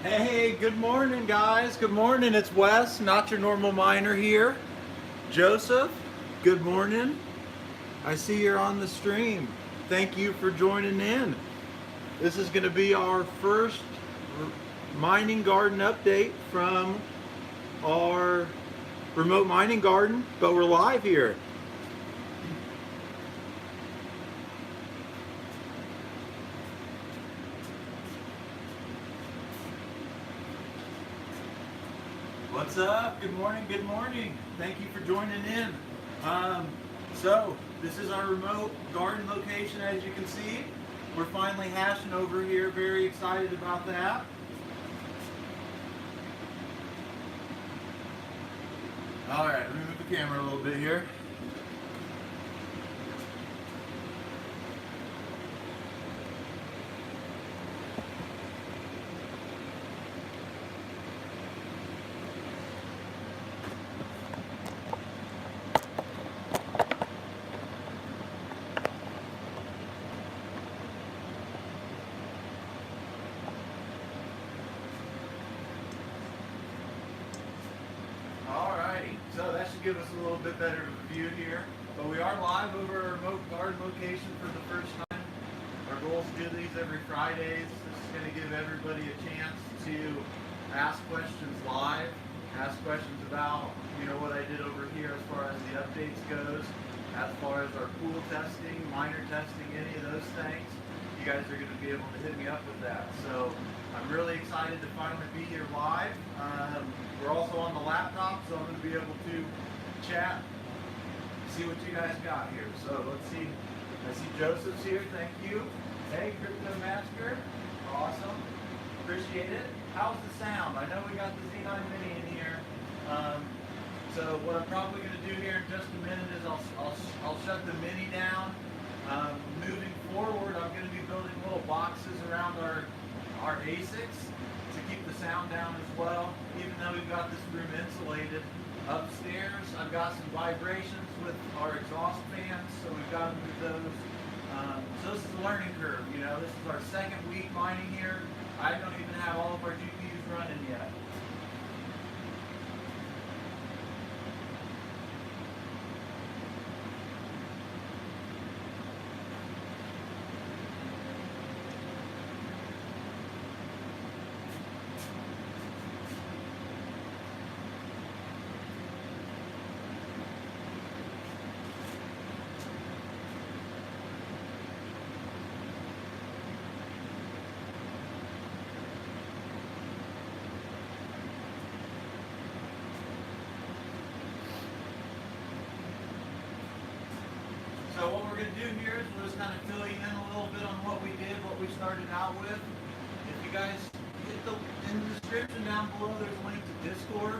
Hey, good morning, guys. Good morning. It's Wes, not your normal miner here. Joseph, good morning. I see you're on the stream. Thank you for joining in. This is going to be our first mining garden update from our remote mining garden, but we're live here. What's up? Good morning, good morning. Thank you for joining in. So this is our remote garden location, as you can see. We're finally hashing over here, very excited about that. All right, let me move the camera a little bit here. Alrighty, so that should give us a little bit better of a view here. But we are live over our remote garden location for the first time. Our goal is to do these every Fridays. This is going to give everybody a chance to ask questions live, ask questions about, what I did over here as far as the updates goes, as far as our pool testing, miner testing, any of those things. You guys are going to be able to hit me up with that. So I'm really excited to finally be here live. We're also on the laptop, so I'm going to be able to chat, see what you guys got here. So let's see. I see Joseph's here. Thank you. Hey, Crypto Master. Awesome. Appreciate it. How's the sound? I know we got the Z9 Mini in here. So what I'm probably going to do here in just a minute is I'll shut the Mini down. Moving forward, I'm going to be building little boxes around our ASICs to keep the sound down as well. Even though we've got this room insulated upstairs, I've got some vibrations with our exhaust fans, so we've got to move those. So this is a learning curve. This is our second week mining here. I don't even have all of our GPUs running yet. So what we're going to do here is we'll just kind of fill you in a little bit on what we did, what we started out with. If you guys hit in the description down below, there's a link to Discord.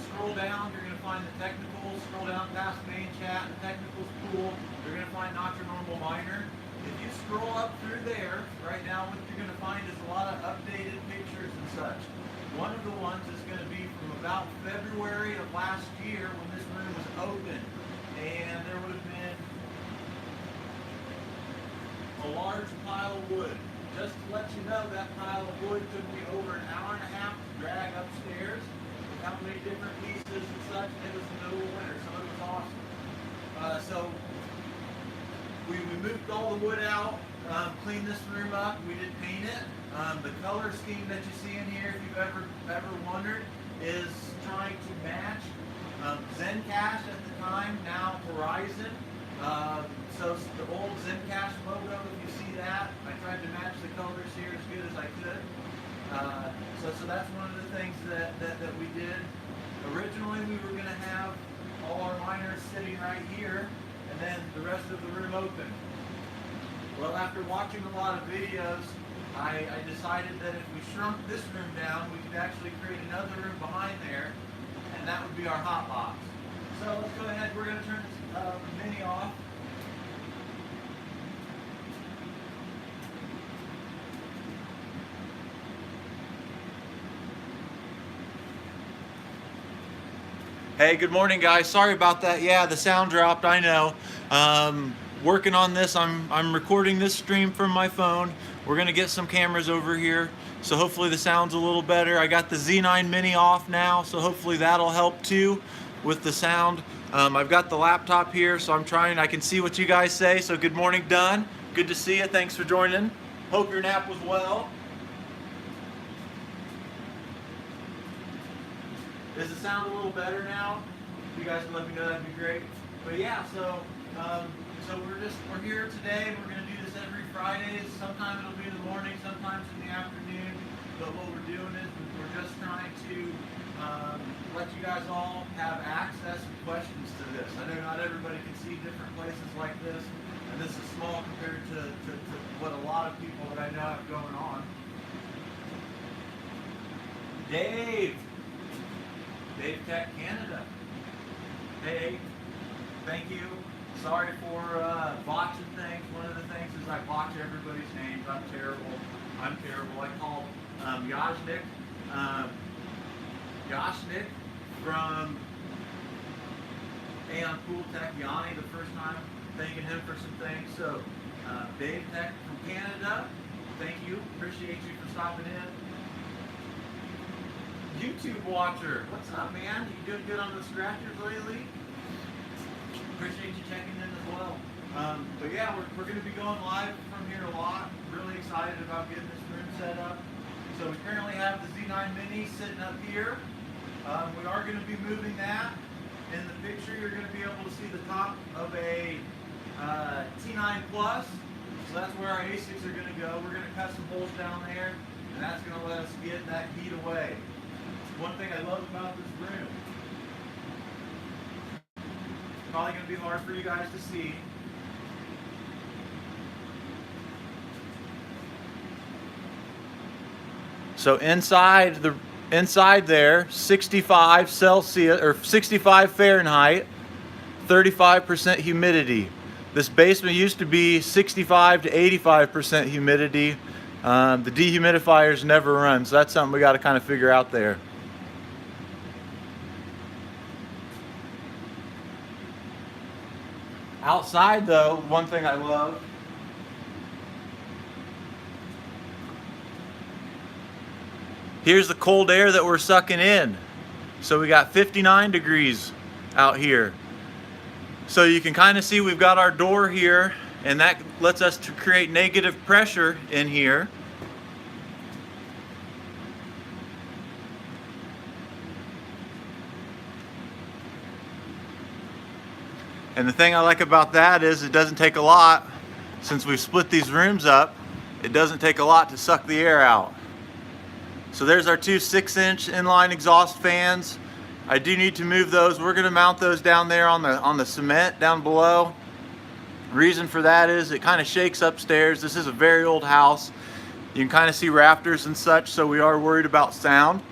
Scroll down, you're going to find the technicals. Scroll down past main chat, the technicals pool. You're going to find Not Your Normal Miner. If you scroll up through there, right now what you're going to find is a lot of updated pictures and such. One of the ones is going to be from about February of last year when this room was open. And there would have been a large pile of wood. Just to let you know, that pile of wood took me over an hour and a half to drag upstairs with how many different pieces and such, and it was the middle of winter, so it was awesome. So we moved all the wood out, cleaned this room up, we did paint it. The color scheme that you see in here, if you've ever wondered, is trying to match Zencash at the time, now Horizon. So the old Zencash logo, if you see that, I tried to match the colors here as good as I could. So that's one of the things that we did. Originally, we were going to have all our miners sitting right here, and then the rest of the room open. Well, after watching a lot of videos, I decided that if we shrunk this room down, we could actually create another room behind there, and that would be our hot box. So let's go ahead, we're going to turn this Mini off. Hey, good morning, guys. Sorry about that. Yeah, the sound dropped, I know. working on this. I'm recording this stream from my phone. We're gonna get some cameras over here, so hopefully the sound's a little better. I got the Z9 Mini off now, so hopefully that'll help too with the sound. I've got the laptop here, so I can see what you guys say. So good morning, Dunn. Good to see you. Thanks for joining. Hope your nap was well. Does it sound a little better now? If you guys can let me know, that'd be great. But yeah, so we're here today. We're going to do this every Friday. Sometimes it'll be in the morning, sometimes in the afternoon. But what we're doing is we're just trying to let you guys all have access and questions to this. I know not everybody can see different places like this, and this is small compared to what a lot of people that I know have going on. Dave Tech Canada. Hey, thank you. Sorry for botching things. One of the things is I botch everybody's names. I'm terrible. I called Yashnik from AION Pool Tech, Yanni, the first time, thanking him for some things. So, Dave Tech from Canada, thank you. Appreciate you for stopping in. YouTube watcher, what's up, man? You doing good on the scratchers lately? Appreciate you checking in as well. But yeah, we're going to be going live from here a lot. Really excited about getting this room set up. So we currently have the Z9 Mini sitting up here. We are going to be moving that. In the picture, you're going to be able to see the top of a T9 Plus. So that's where our ASICs are going to go. We're going to cut some holes down there, and that's going to let us get that heat away. One thing I love about this room, probably going to be hard for you guys to see. So inside there, 65 Celsius or 65 Fahrenheit, 35% humidity. This basement used to be 65 to 85% humidity. The dehumidifiers never run, so that's something we got to kind of figure out there. Outside though, one thing I love, here's the cold air that we're sucking in. So we got 59 degrees out here. So you can kind of see we've got our door here, and that lets us to create negative pressure in here. And the thing I like about that is it doesn't take a lot. Since we've split these rooms up, it doesn't take a lot to suck the air out. So there's our two 6-inch inline exhaust fans. I do need to move those. We're gonna mount those down there on the cement down below. Reason for that is it kind of shakes upstairs. This is a very old house. You can kind of see rafters and such, so we are worried about sound.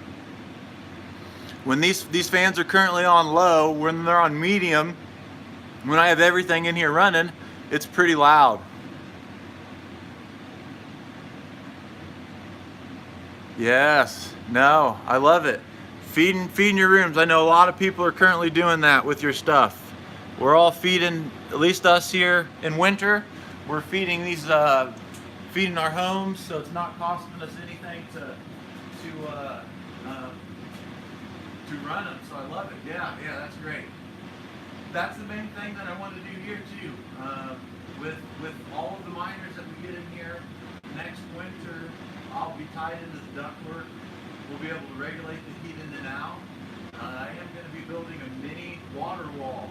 When these fans are currently on low, when they're on medium, when I have everything in here running, it's pretty loud. Yes, no, I love it. Feeding your rooms. I know a lot of people are currently doing that with your stuff. We're all feeding, at least us here in winter, we're feeding these, feeding our homes, so it's not costing us anything to run them. So I love it. Yeah, that's great. That's the main thing that I want to do here too. With all of the miners that we get in here, next winter I'll be tied into the ductwork. We'll be able to regulate the heat in and out. I am going to be building a mini water wall.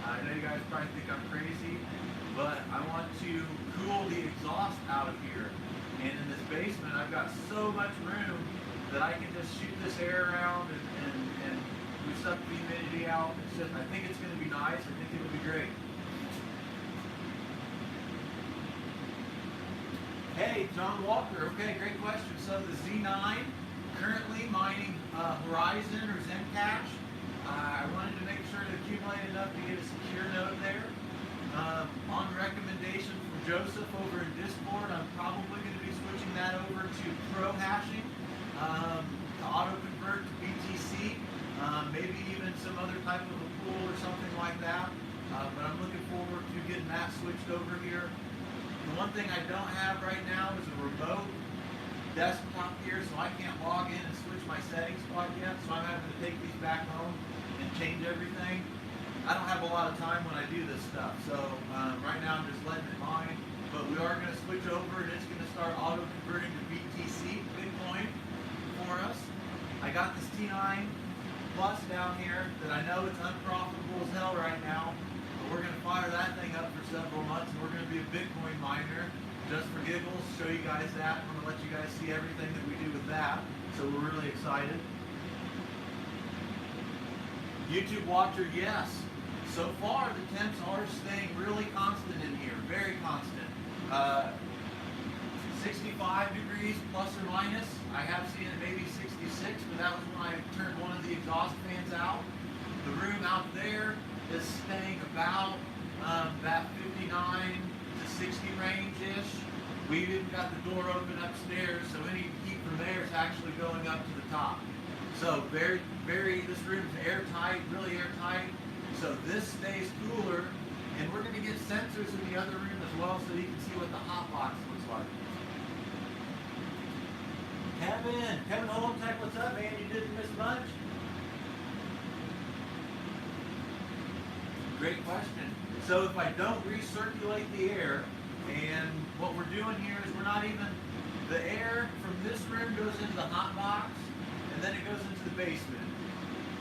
I know you guys probably think I'm crazy, but I want to cool the exhaust out of here. And in this basement I've got so much room that I can just shoot this air around and we suck the humidity out. It's just, I think it's going to be nice. I think it'll be great. Hey, John Walker. Okay, great question. So the Z9, currently mining Horizon or Zencash. I wanted to make sure to accumulate enough to get a secure node there. On recommendation from Joseph over in Discord, I'm probably going to be switching that over to pro hashing, to auto convert to BTC. Maybe even some other type of a pool or something like that. but I'm looking forward to getting that switched over here. The one thing I don't have right now is a remote desktop here, so I can't log in and switch my settings quite yet, so I'm having to take these back home and change everything. I don't have a lot of time when I do this stuff, so right now I'm just letting it mine, but we are going to switch over and it's going to start auto-converting to BTC, Bitcoin, for us. I got this T9 Plus down here that I know it's unprofitable as hell right now, but we're going to fire that thing up for several months, and we're going to be a Bitcoin miner. Just for giggles, show you guys that. I'm going to let you guys see everything that we do with that. So we're really excited. YouTube watcher, yes. So far, the temps are staying really constant in here, very constant. 65 degrees plus or minus. I have seen it maybe 66, but that was when I turned one of the exhaust fans out. The room out there is staying about that 59 to 60 range-ish. We've even got the door open upstairs, so any heat from there is actually going up to the top. So this room is airtight, really airtight. So this stays cooler, and we're going to get sensors in the other room as well, so you can see what the hot box looks like. Kevin Holmtech, what's up, man? You didn't miss much? Great question. So if I don't recirculate the air, and what we're doing here is we're not even, the air from this room goes into the hot box, and then it goes into the basement.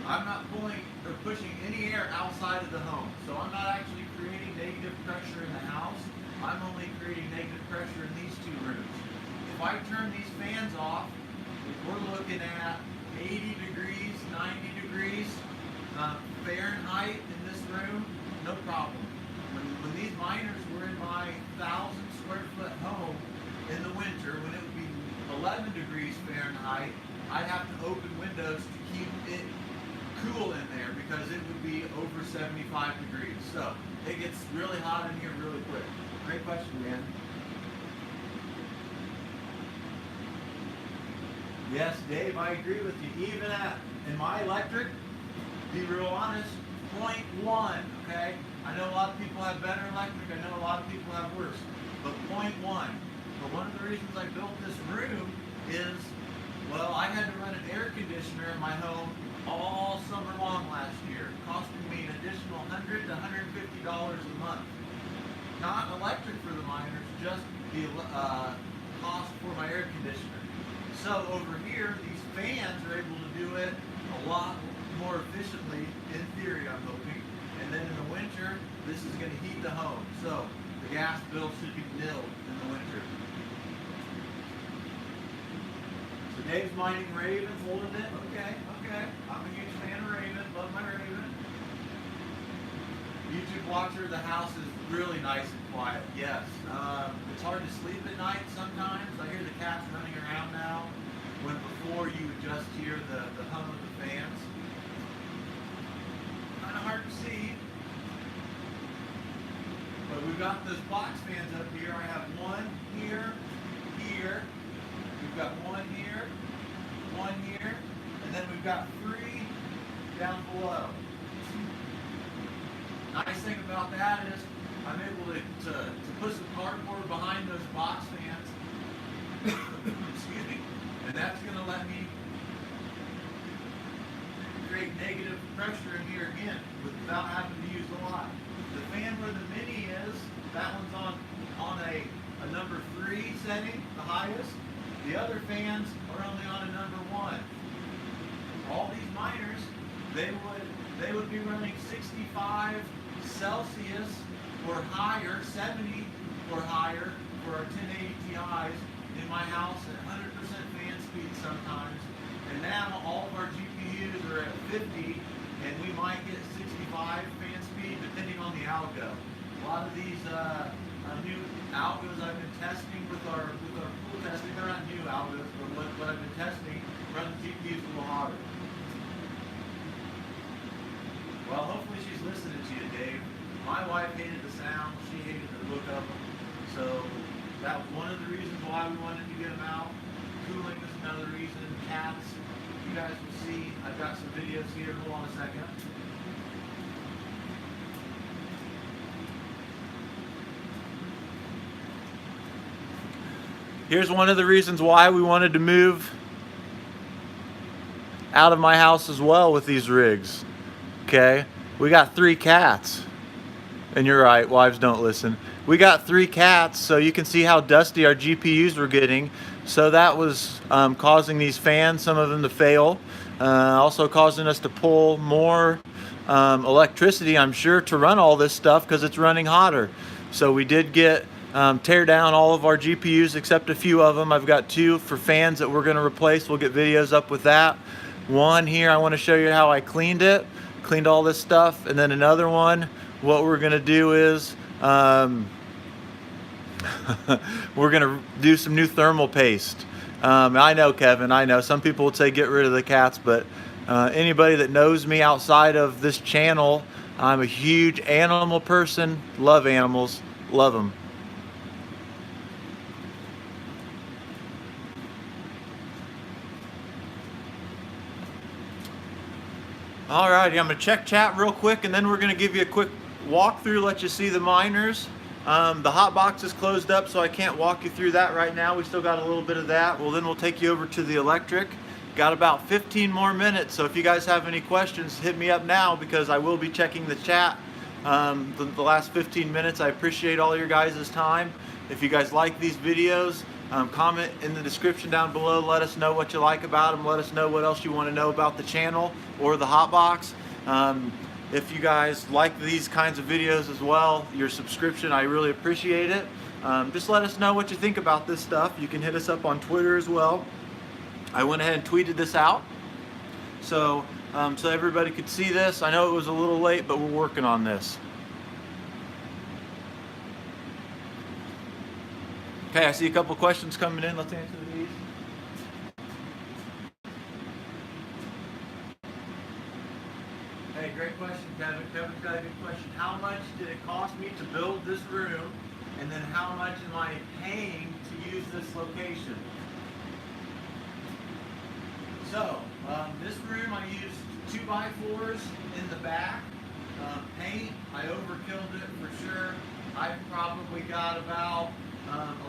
I'm not pulling or pushing any air outside of the home, so I'm not actually creating negative pressure in the house. I'm only creating negative pressure in these two rooms. If I turn these fans off, we're looking at 80 degrees, 90 degrees Fahrenheit in this room, no problem. When these miners were in my 1,000 square foot home in the winter, when it would be 11 degrees Fahrenheit, I'd have to open windows to keep it cool in there because it would be over 75 degrees. So it gets really hot in here really quick. Great question, man. Yes, Dave, I agree with you. Even in my electric, be real honest, 0.1, okay? I know a lot of people have better electric, I know a lot of people have worse, but 0.1. But one of the reasons I built this room is, well, I had to run an air conditioner in my home all summer long last year, costing me an additional $100 to $150 a month. Not electric for the miners, just the cost for my air conditioner. So over here, these fans are able to do it a lot more efficiently, in theory, I'm hoping. And then in the winter, this is going to heat the home. So the gas bill should be nil in the winter. So Dave's mining Raven, holding it. Okay. I'm a huge fan of Raven. Love my Raven. YouTube watcher, the house is really nice and quiet. Yes. It's hard to sleep at night sometimes. I hear the cats running around now, when before you would just hear the hum of the fans. Kind of hard to see. But we've got those box fans up here. I have one here, here. We've got one here, and then we've got 3 down below. Nice thing about that is I'm able to put some cardboard behind those box fans. Excuse me. And that's going to let me create negative pressure in here again without having to use a lot. The fan where the mini is, that one's on a number 3 setting, the highest. The other fans are only on a number 1. All these miners, they would be running 65 Celsius or higher, 70 or higher for our 1080 Ti's in my house at 100% fan speed sometimes. And now all of our GPUs are at 50, and we might get 65 fan speed depending on the algo. A lot of these new algos I've been testing with our pool testing, they're not new algos, but what I've been testing run the GPUs a little hotter. Well, hopefully she's listening to you, Dave. My wife hated the sound, she hated the look of them, so that was one of the reasons why we wanted to get them out. Cooling is another reason. Cats, you guys will see. I've got some videos here. Hold on a second. Here's one of the reasons why we wanted to move out of my house as well with these rigs. Okay, we got 3 cats. And you're right, wives don't listen. We got 3 cats, so you can see how dusty our GPUs were getting. So that was causing these fans, some of them to fail. Also causing us to pull more electricity, I'm sure, to run all this stuff because it's running hotter. So we did get tear down all of our GPUs except a few of them. I've got 2 for fans that we're going to replace. We'll get videos up with that. One here, I want to show you how I cleaned it, cleaned all this stuff. And then another one, what we're going to do is we're going to do some new thermal paste. I know, Kevin, I know some people would say get rid of the cats, but anybody that knows me outside of this channel, I'm a huge animal person, love animals, love them. Alrighty, I'm going to check chat real quick and then we're going to give you a quick walkthrough, let you see the miners. The hot box is closed up, so I can't walk you through that right now. We still got a little bit of that. Well, then we'll take you over to the electric. Got about 15 more minutes, so if you guys have any questions, hit me up now because I will be checking the chat the last 15 minutes. I appreciate all your guys' time. If you guys like these videos, comment in the description down below. Let us know what you like about them. Let us know what else you want to know about the channel or the hot box. If you guys like these kinds of videos as well, your subscription, I really appreciate it. Just let us know what you think about this stuff. You can hit us up on Twitter as well. I went ahead and tweeted this out so everybody could see this. I know it was a little late, but we're working on this. Okay, I see a couple questions coming in. Let's answer these. Hey, great question, Kevin. Kevin's got a good question. How much did it cost me to build this room? And then how much am I paying to use this location? So, this room I used 2x4s in the back. Paint, I overkilled it for sure. I've probably got about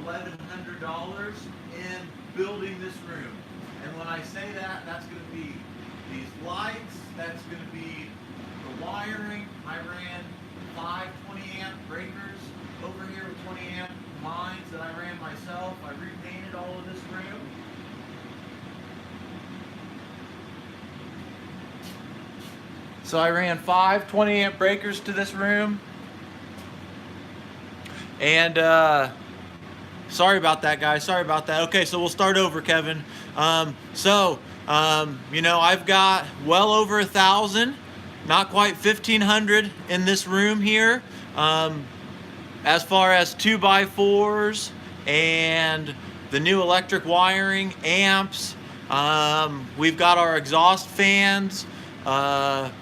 $1,100 in building this room. And when I say that, that's going to be these lights, that's going to be the wiring. I ran 5 20-amp breakers over here with 20-amp lines that I ran myself. I repainted all of this room. So I ran 5 20-amp breakers to this room. And sorry about that, guys. Sorry about that. Okay, so we'll start over, Kevin. You know, I've got well over 1,000, not quite 1,500 in this room here. As far as 2x4s and the new electric wiring, amps, we've got our exhaust fans, the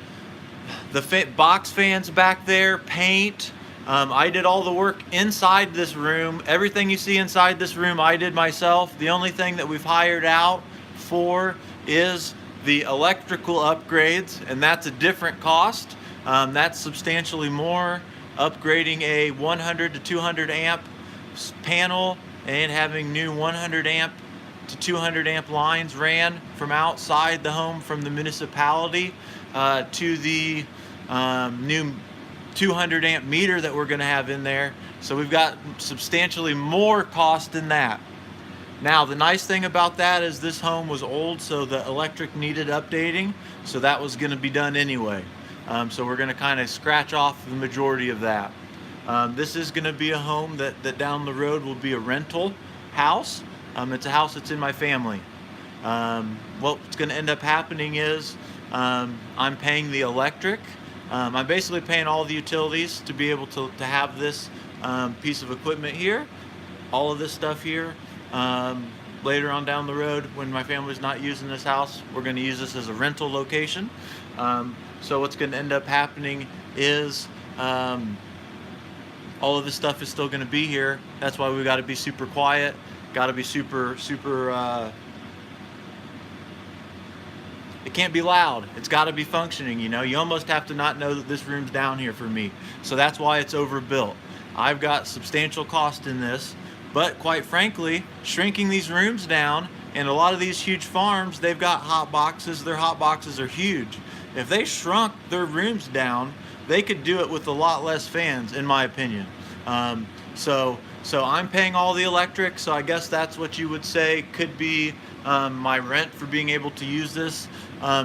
box fans back there, paint. I did all the work inside this room. Everything you see inside this room I did myself. The only thing that we've hired out for is the electrical upgrades, and that's a different cost. That's substantially more. Upgrading a 100 to 200 amp panel and having new 100 amp to 200 amp lines ran from outside the home from the municipality to the new 200 amp meter that we're going to have in there. So we've got substantially more cost than that. Now the nice thing about that is this home was old, so the electric needed updating, so that was going to be done anyway. So we're going to kind of scratch off the majority of that. This is going to be a home that down the road will be a rental house. It's a house that's in my family. What's going to end up happening is I'm paying the electric. I'm basically paying all the utilities to be able to have this piece of equipment here, all of this stuff here. Later on down the road, when my family's not using this house, we're going to use this as a rental location. So what's going to end up happening is all of this stuff is still going to be here. That's why we got to be super quiet, got to be super it can't be loud. It's got to be functioning, you know. You almost have to not know that this room's down here for me. So that's why it's overbuilt. I've got substantial cost in this. But quite frankly, shrinking these rooms down, and a lot of these huge farms, they've got hot boxes. Their hot boxes are huge. If they shrunk their rooms down, they could do it with a lot less fans, in my opinion. So I'm paying all the electric, so I guess that's what you would say could be my rent for being able to use this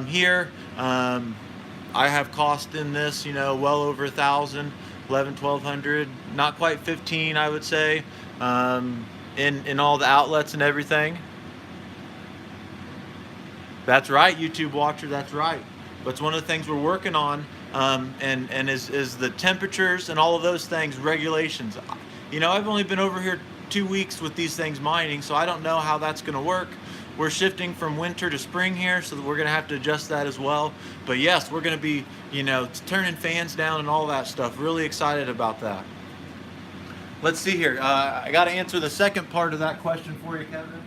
here. I have cost in this, you know, well over 1,000, 1,200, not quite 15, I would say, in all the outlets and everything. That's right, YouTube watcher, that's right. But it's one of the things we're working on, and is the temperatures and all of those things, regulations. You know, I've only been over here 2 weeks with these things mining, so I don't know how that's going to work. We're shifting from winter to spring here, so we're going to have to adjust that as well. But yes, we're going to be, you know, turning fans down and all that stuff. Really excited about that. Let's see here. I got to answer the second part of that question for you, Kevin.